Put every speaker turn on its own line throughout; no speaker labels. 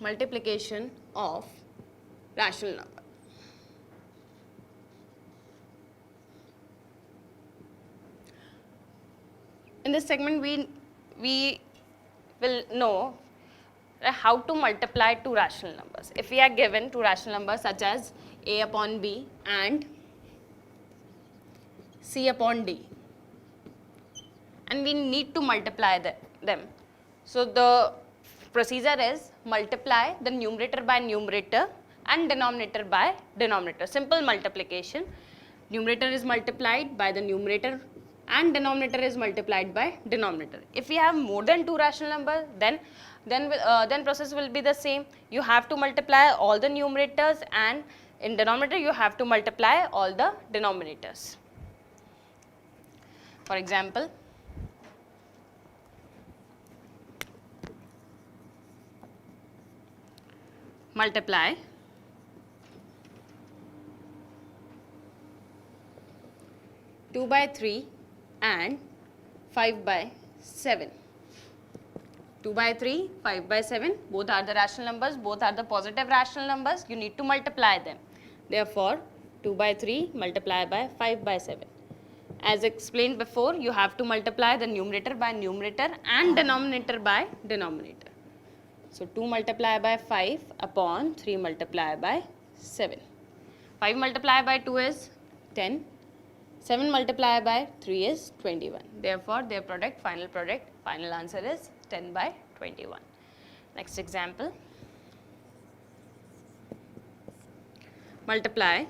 multiplication of rational number. In this segment, we will know how to multiply two rational numbers. If we are given two rational numbers such as a upon b and c upon d, and we need to multiply them. So the procedure is multiply the numerator by numerator and denominator by denominator. Simple multiplication. Numerator is multiplied by the numerator and denominator is multiplied by denominator. If we have more than two rational numbers, then process will be the same. You have to multiply all the numerators, and in denominator you have to multiply all the denominators. For example, multiply 2 by 3 and 5 by 7. 2 by 3, 5 by 7, both are the rational numbers, both are the positive rational numbers. You need to multiply them. Therefore, 2 by 3 multiply by 5 by 7. As explained before, you have to multiply the numerator by numerator and denominator by denominator. So 2 multiply by 5 upon 3 multiply by 7. 5 multiply by 2 is 10. 7 multiply by 3 is 21. Therefore, their final answer is 10 by 21. Next example. Multiply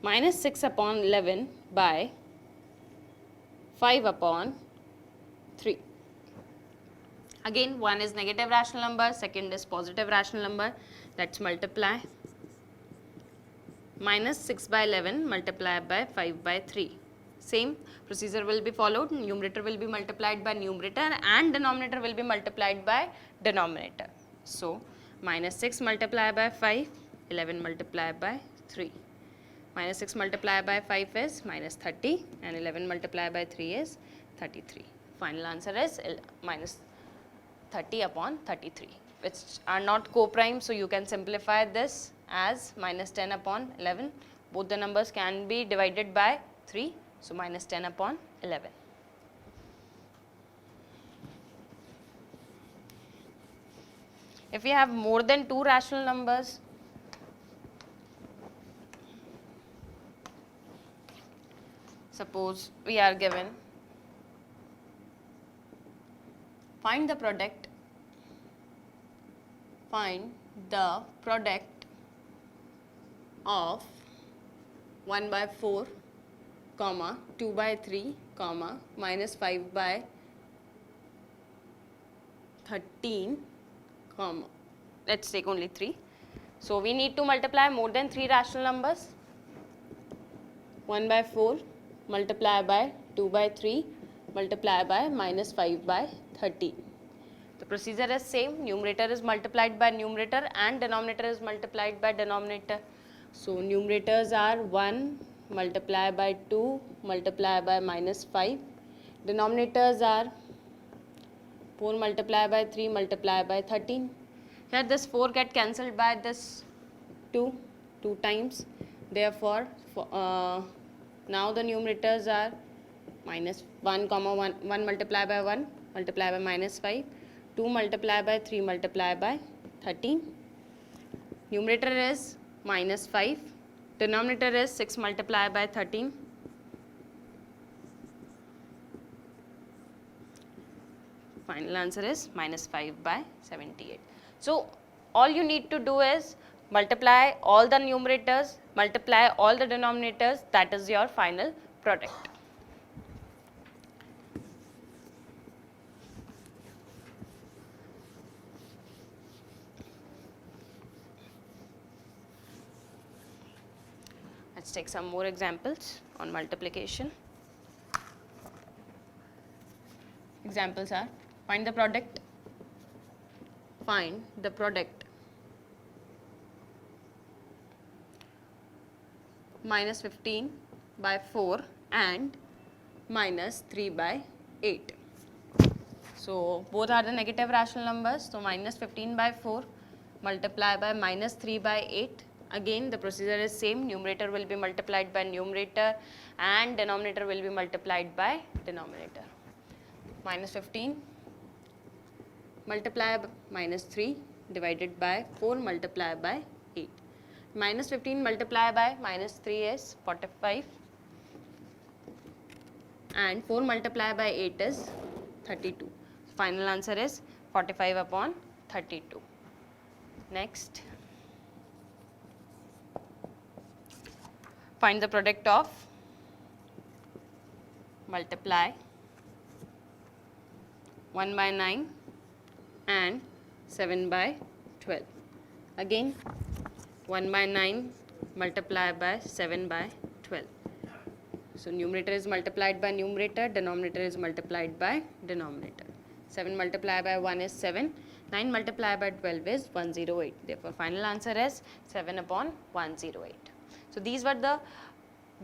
minus 6 upon 11 by 5 upon 3. Again, one is negative rational number, second is positive rational number. Let's multiply. Minus 6 by 11 multiplied by 5 by 3. Same procedure will be followed. Numerator will be multiplied by numerator and denominator will be multiplied by denominator. So, minus 6 multiplied by 5, 11 multiplied by 3. Minus 6 multiplied by 5 is minus 30 and 11 multiplied by 3 is 33. Final answer is minus 30 upon 33, which are not co-prime, so you can simplify this as minus 10 upon 11. Both the numbers can be divided by 3, so minus 10 upon 11. If we have more than two rational numbers, suppose we are given find the product of 1 by 4, comma 2 by 3, comma minus 5 by 13, comma let's take only 3. So we need to multiply more than 3 rational numbers. 1 by 4 multiply by 2 by 3 multiply by minus 5 by 13. The procedure is same. Numerator is multiplied by numerator and denominator is multiplied by denominator. So numerators are 1 multiply by 2 multiply by minus 5. Denominators are 4 multiply by 3 multiply by 13. Here this 4 get cancelled by this 2 times. Therefore, now the numerators are minus 1 comma 1 multiply by 1 multiply by minus 5, 2 multiply by 3 multiply by 13. Numerator is minus 5, denominator is 6 multiply by 13. Final answer is minus 5 by 78. So all you need to do is multiply all the numerators, multiply all the denominators, that is your final product. Let's take some more examples on multiplication. Examples are find the product minus 15 by 4 and minus 3 by 8. So both are the negative rational numbers. So minus 15 by 4 multiply by minus 3 by 8. Again the procedure is same. Numerator will be multiplied by numerator and denominator will be multiplied by denominator. Minus 15 multiply by minus 3 divided by 4 multiply by 8. Minus 15 multiply by minus 3 is 45 and 4 multiply by 8 is 32. Final answer is 45 upon 32. Next, find the product of multiply 1 by 9 and 7 by 12. Again 1 by 9 multiply by 7 by 12. So numerator is multiplied by numerator, denominator is multiplied by denominator. 7 multiplied by 1 is 7, 9 multiplied by 12 is 108. Therefore, final answer is 7 upon 108. So these were the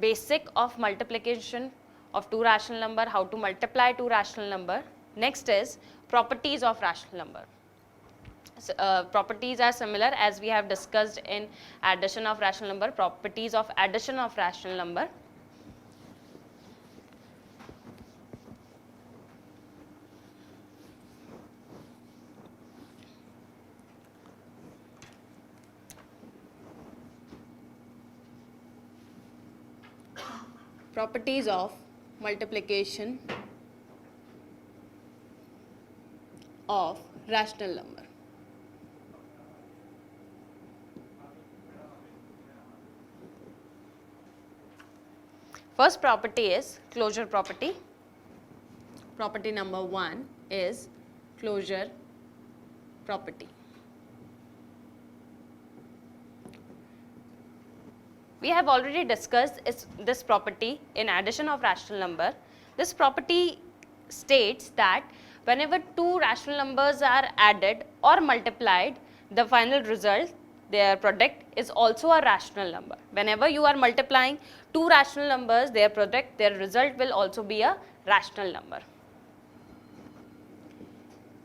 basic of multiplication of two rational number, how to multiply two rational number. Next is properties of rational number. Properties are similar as we have discussed in addition of rational number, properties of addition of rational number. Properties of multiplication of rational number. First property is closure property. Property number 1 is closure property. We have already discussed this property in addition of rational number. This property states that whenever two rational numbers are added or multiplied, the final result, their product, is also a rational number. Whenever you are multiplying two rational numbers, their product, their result will also be a rational number.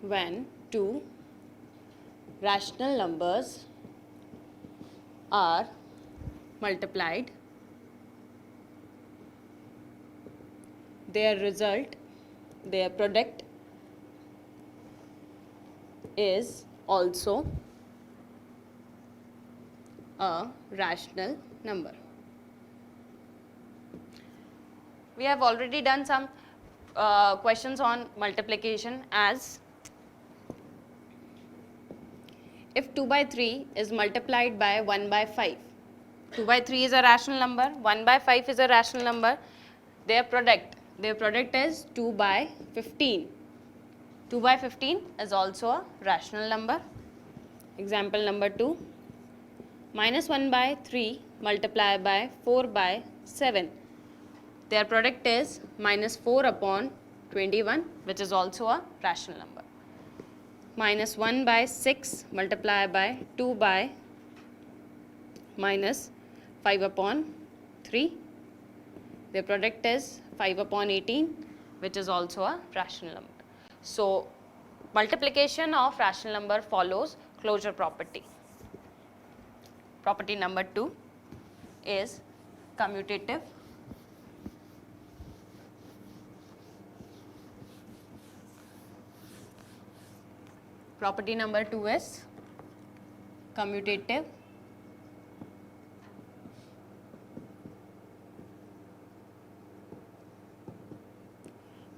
When two rational numbers are multiplied, their result, their product is also a rational number. We have already done some questions on multiplication, as if 2 by 3 is multiplied by 1 by 5, 2 by 3 is a rational number, 1 by 5 is a rational number, their product is 2 by 15. 2 by 15 is also a rational number. Example number 2, minus 1 by 3 multiplied by 4 by 7. Their product is minus 4 upon 21, which is also a rational number. Minus 1 by 6 multiplied by 2 by minus 5 upon 3. Their product is 5 upon 18, which is also a rational number. So multiplication of rational number follows closure property. Property number 2 is commutative. Property number 2 is commutative.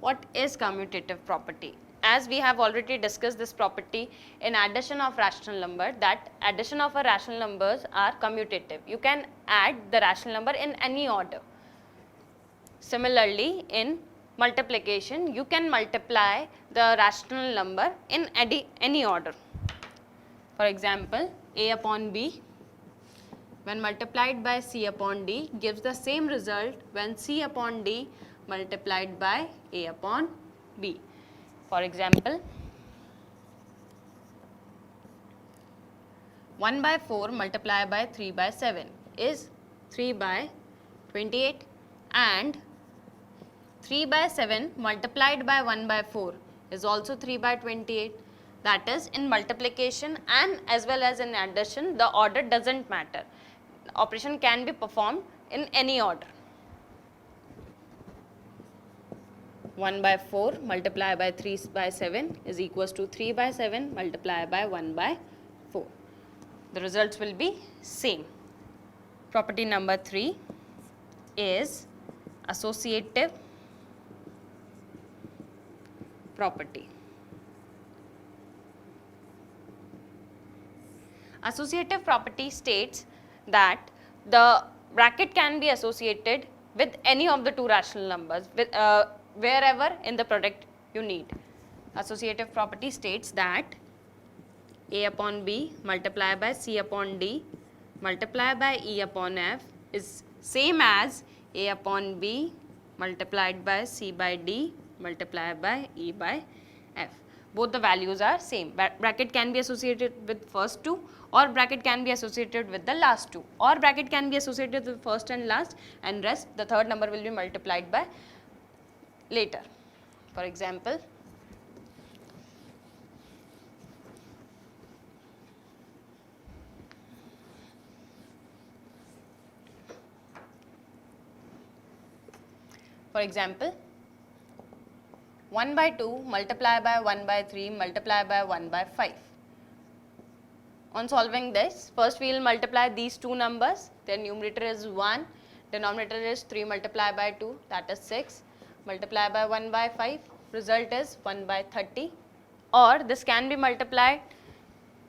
What is commutative property? As we have already discussed this property in addition of rational number, that addition of a rational numbers are commutative. You can add the rational number in any order. Similarly, in multiplication, you can multiply the rational number in any order. For example, A upon B when multiplied by C upon D gives the same result when C upon D multiplied by A upon B. For example, 1 by 4 multiplied by 3 by 7 is 3 by 28, and 3 by 7 multiplied by 1 by 4 is also 3 by 28. That is, in multiplication and as well as in addition, the order doesn't matter. Operation can be performed in any order. 1 by 4 multiplied by 3 by 7 is equals to 3 by 7 multiplied by 1 by 4. The results will be same. Property number 3 is associative property. Associative property states that the bracket can be associated with any of the two rational numbers with, wherever in the product you need. Associative property states that A upon B multiplied by C upon D multiplied by E upon F is same as A upon B multiplied by C by D multiplied by E by F. Both the values are same. Bracket can be associated with first two, or bracket can be associated with the last two, or bracket can be associated with first and last, and rest the third number will be multiplied by later. For example, For example, 1 by 2 multiplied by 1 by 3 multiplied by 1 by 5. On solving this, first we will multiply these two numbers. Their numerator is 1, denominator is 3 multiplied by 2, that is 6, multiplied by 1 by 5, result is 1 by 30. Or this can be multiplied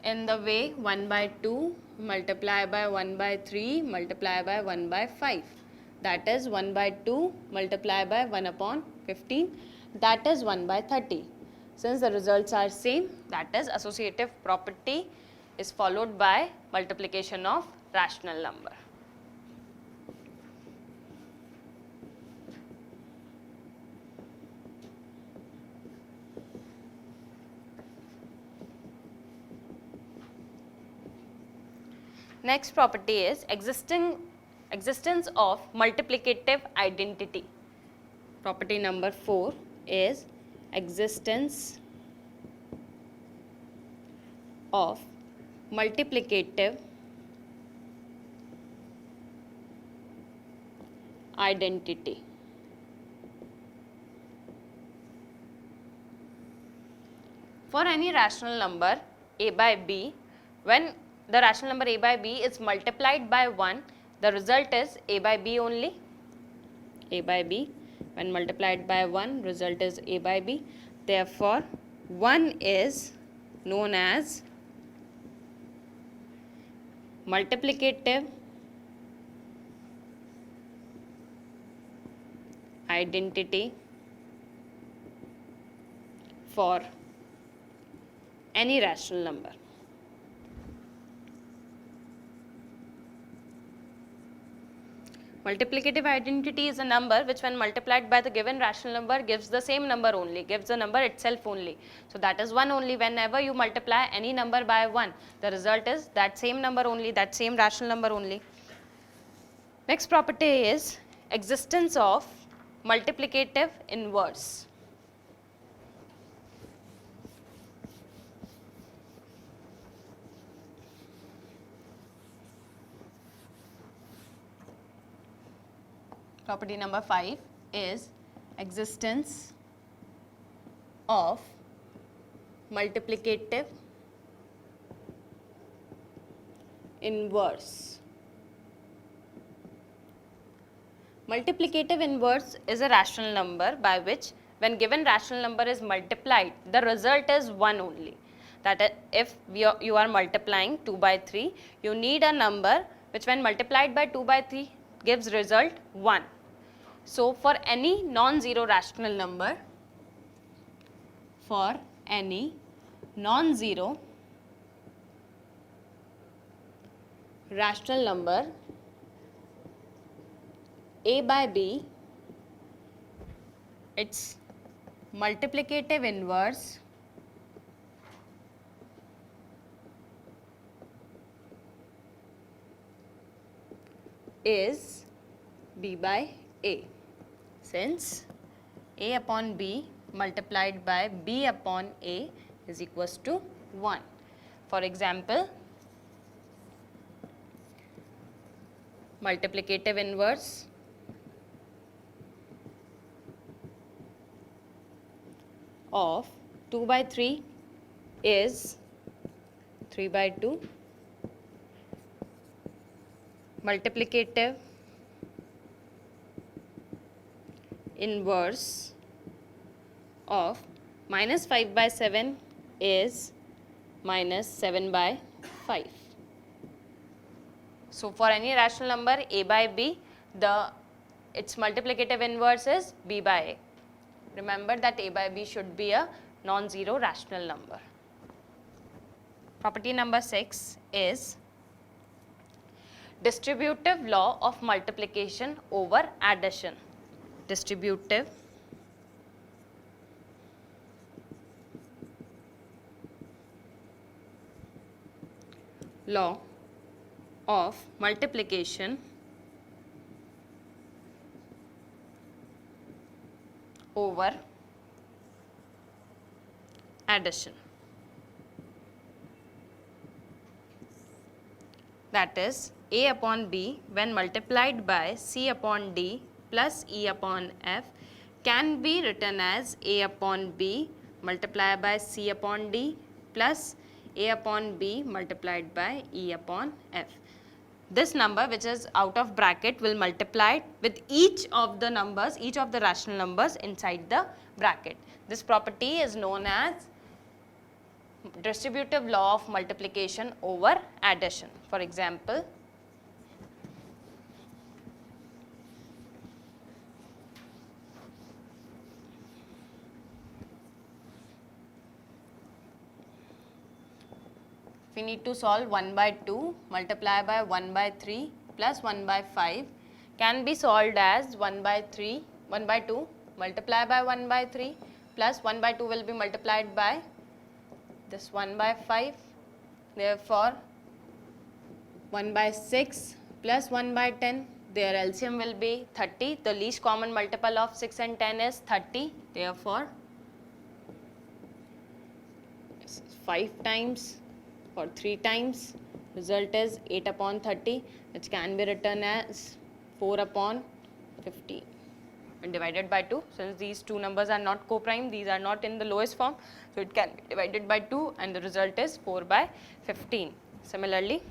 in the way 1 by 2 multiplied by 1 by 3 multiplied by 1 by 5. That is 1 by 2 multiplied by 1 upon 15, that is 1 by 30. Since the results are same, that is associative property is followed by multiplication of rational number. Next property is existence of multiplicative identity. Property number 4 is existence of multiplicative identity. For any rational number a by b, when the rational number a by b is multiplied by 1, the result is a by b only. A by b, when multiplied by 1, result is a by b. Therefore, 1 is known as multiplicative identity for any rational number. Multiplicative identity is a number which when multiplied by the given rational number gives the same number only, gives the number itself only. So that is 1 only. Whenever you multiply any number by 1, the result is that same number only, that same rational number only. Next property is existence of multiplicative inverse. Property number 5 is existence of multiplicative inverse. Multiplicative inverse is a rational number by which when given rational number is multiplied, the result is 1 only. That is, if you are multiplying 2 by 3, you need a number which when multiplied by 2 by 3 gives result 1. So, for any non-zero rational number, a by b, its multiplicative inverse is b by a. Since a upon b multiplied by b upon a is equals to 1. For example, multiplicative inverse of 2 by 3 is 3 by 2. Multiplicative inverse of minus 5 by 7 is minus 7 by 5. So for any rational number a by b, its multiplicative inverse is b by a. Remember that a by b should be a non-zero rational number. Property number 6 is distributive law of multiplication over addition. Distributive law of multiplication over addition. That is, a upon b when multiplied by c upon d plus e upon f can be written as a upon b multiplied by c upon d plus a upon b multiplied by e upon f. This number which is out of bracket will multiply with each of the numbers, each of the rational numbers inside the bracket. This property is known as distributive law of multiplication over addition. For example, we need to solve 1 by 2 multiply by 1 by 3 plus 1 by 5 can be solved as 1 by 2 multiply by 1 by 3 plus 1 by 2 will be multiplied by this 1 by 5. Therefore, 1 by 6 plus 1 by 10, their LCM will be 30. The least common multiple of 6 and 10 is 30. Therefore, 5 times or 3 times, result is 8 upon 30, which can be written as 4 upon 15 and divided by 2. Since these two numbers are not co-prime, these are not in the lowest form, so it can be divided by 2 and the result is 4 by 15. Similarly,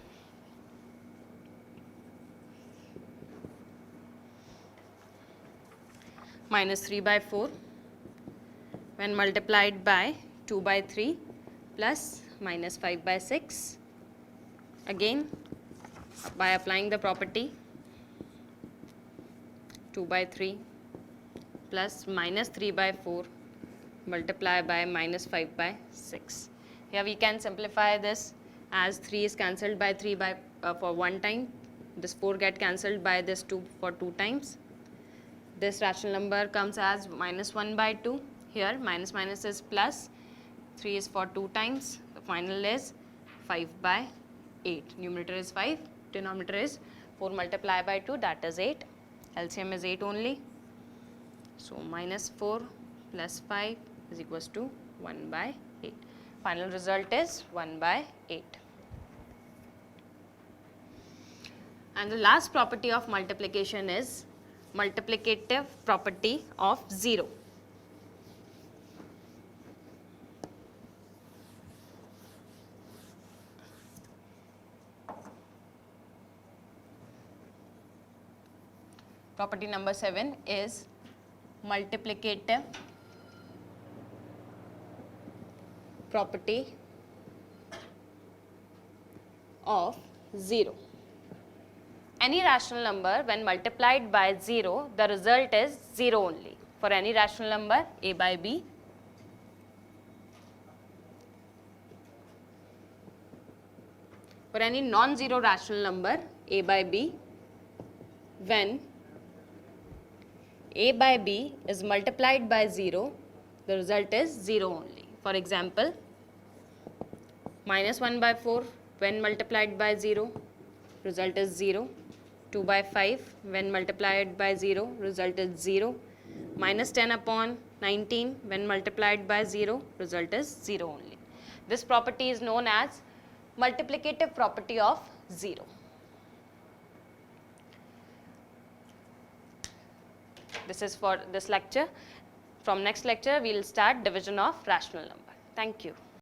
minus 3 by 4 when multiplied by 2 by 3 plus minus 5 by 6. Again, by applying the property 2 by 3 plus minus 3 by 4 multiply by minus 5 by 6. Here we can simplify this as 3 is cancelled by 3 by for 1 time. This 4 get cancelled by this 2 for 2 times. This rational number comes as minus 1 by 2. Here minus minus is plus. 3 is for 2 times. The final is 5 by 8. Numerator is 5. Denominator is 4 multiplied by 2, that is 8. LCM is 8 only. So minus 4 plus 5 is equals to 1 by 8. Final result is 1 by 8. And the last property of multiplication is multiplicative property of 0. Property number 7 is multiplicative property of 0. Any rational number when multiplied by 0, the result is 0 only. For any rational number a by b, for any non-zero rational number a by b, when a by b is multiplied by 0, the result is 0 only. For example, minus 1 by 4 when multiplied by 0, result is 0. 2 by 5 when multiplied by 0, result is 0. Minus 10 upon 19 when multiplied by 0, result is 0 only. This property is known as multiplicative property of 0. This is for this lecture. From next lecture, we will start division of rational number. Thank you.